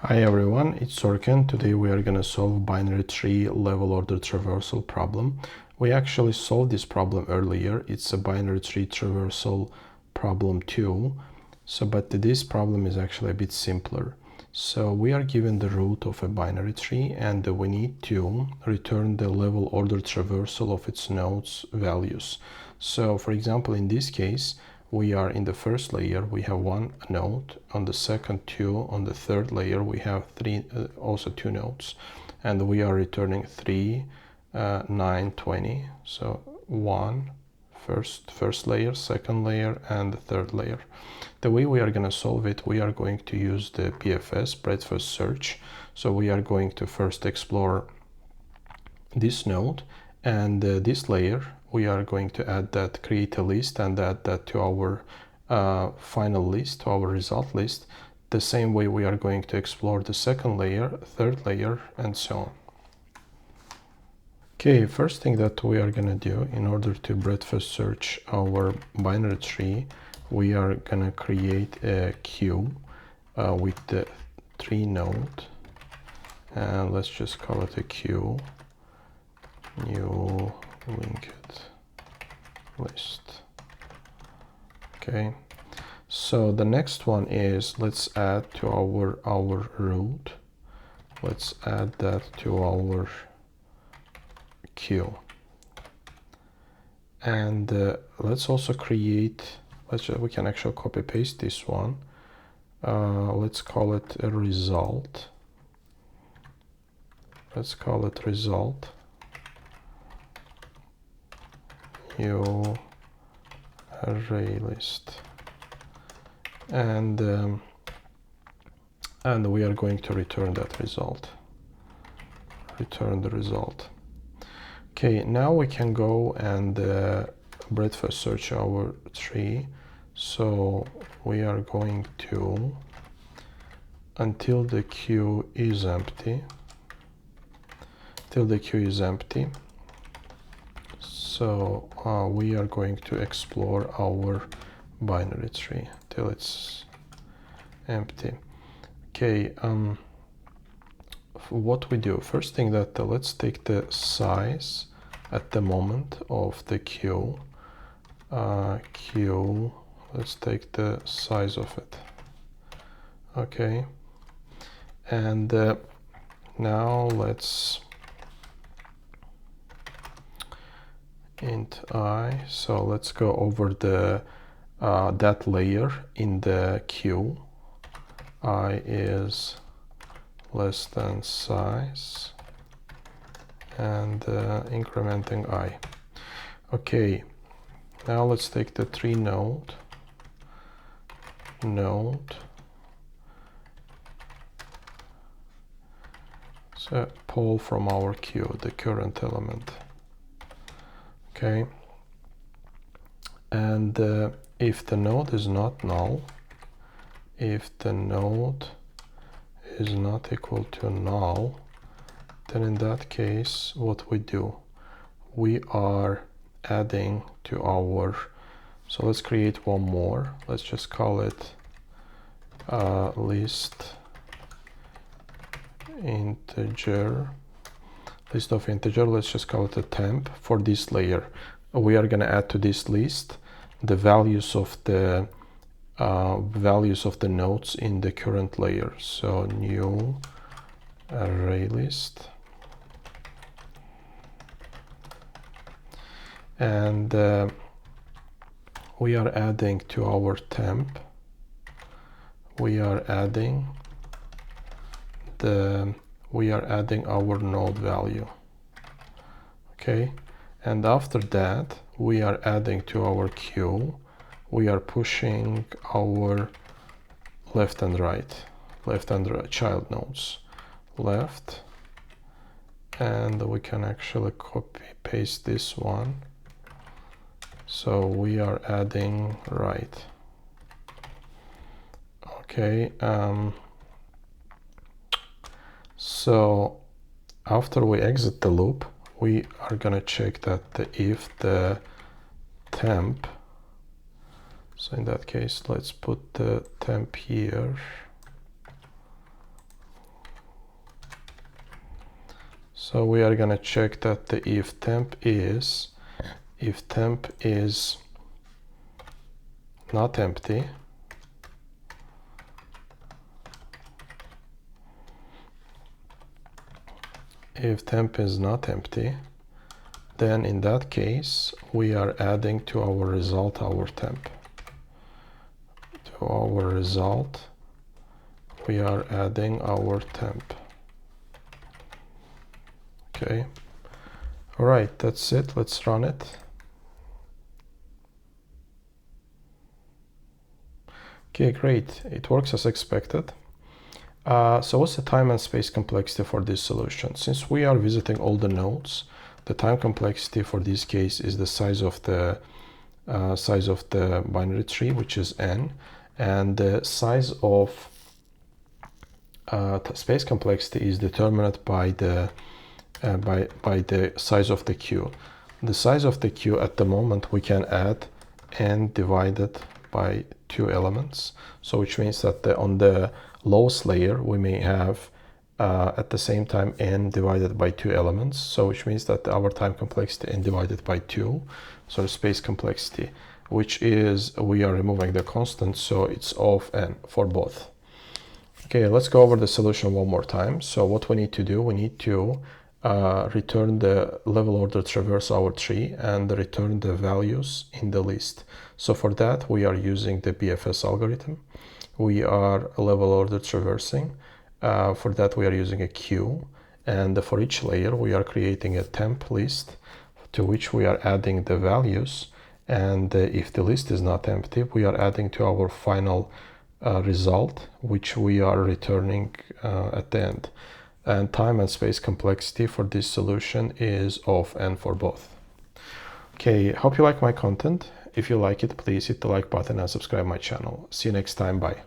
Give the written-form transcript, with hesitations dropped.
Hi everyone, it's Sorkin. Today we are going to solve binary tree level order traversal problem. We actually solved this problem earlier. It's a binary tree traversal problem 2. But this problem is actually a bit simpler. So we are given the root of a binary tree and we need to return the level order traversal of its nodes values. So for example, in this case, we are in the first layer, we have one node, on the second two, on the third layer we have also two nodes, and we are returning 3, 9, 20. So first layer, second layer, and the third layer. The way we are going to solve it, we are going to use the BFS, breadth first search. So we are going to first explore this node, and this layer we are going to add that, create a list, and add that to our final list, to our result list. The same way we are going to explore the second layer, third layer, and so on. Okay, first thing that we are going to do in order to breadth first search our binary tree, we are going to create a queue with the 3 node, and let's just call it a queue, new linked list. Okay, so the next one is, let's add to our root, let's add that to our queue, and let's also create, we can actually copy paste this one. Let's call it a result. Let's call it result new array list, and we are going to return that result. Return the result. Okay, now we can go and breadth first search our tree. So we are going to, until the queue is empty, so we are going to explore our binary tree till it's empty. Okay, what we do, first thing that let's take the size at the moment of the queue. Let's take the size of it. Okay, and now let's int I, so let's go over the that layer in the queue. I is less than size, and incrementing I. Okay, now let's take the 3 node, so pull from our queue the current element. Okay, and if the node is not null, if the node is not equal to null, then in that case what we do, we are adding to our, so let's create one more, let's just call it list of integer, let's just call it a temp for this layer. We are going to add to this list the values of the nodes in the current layer. So new array list, and we are adding to our temp, we are adding our node value. Okay, and after that we are adding to our queue, we are pushing our left and right child nodes, left, and we can actually copy paste this one. So we are adding right. Okay, so after we exit the loop, we are gonna check that if the temp, so in that case let's put the temp here, So we are gonna check that the if temp is not empty, if temp is not empty, then in that case we are adding to our result our temp. To our result we are adding our temp. Okay, all right, that's it. Let's run it. Okay, great, it works as expected. So what's the time and space complexity for this solution? Since we are visiting all the nodes, the time complexity for this case is the size of the binary tree, which is n, and the size of space complexity is determined by the size of the queue. The size of the queue at the moment we can add n divided by 2 elements. So which means that on the lowest layer we may have at the same time n divided by 2 elements. So which means that our time complexity n divided by 2. So the space complexity, which is, we are removing the constant, so it's of n for both. Okay, let's go over the solution one more time. So what we need to do, we need to return the level order traverse our tree and return the values in the list. So for that we are using the BFS algorithm. We are level order traversing. For that we are using a queue, and for each layer we are creating a temp list to which we are adding the values, and if the list is not empty we are adding to our final result, which we are returning at the end. And time and space complexity for this solution is of n for both. Okay, hope you like my content. If you like it, please hit the like button and subscribe my channel. See you next time. Bye.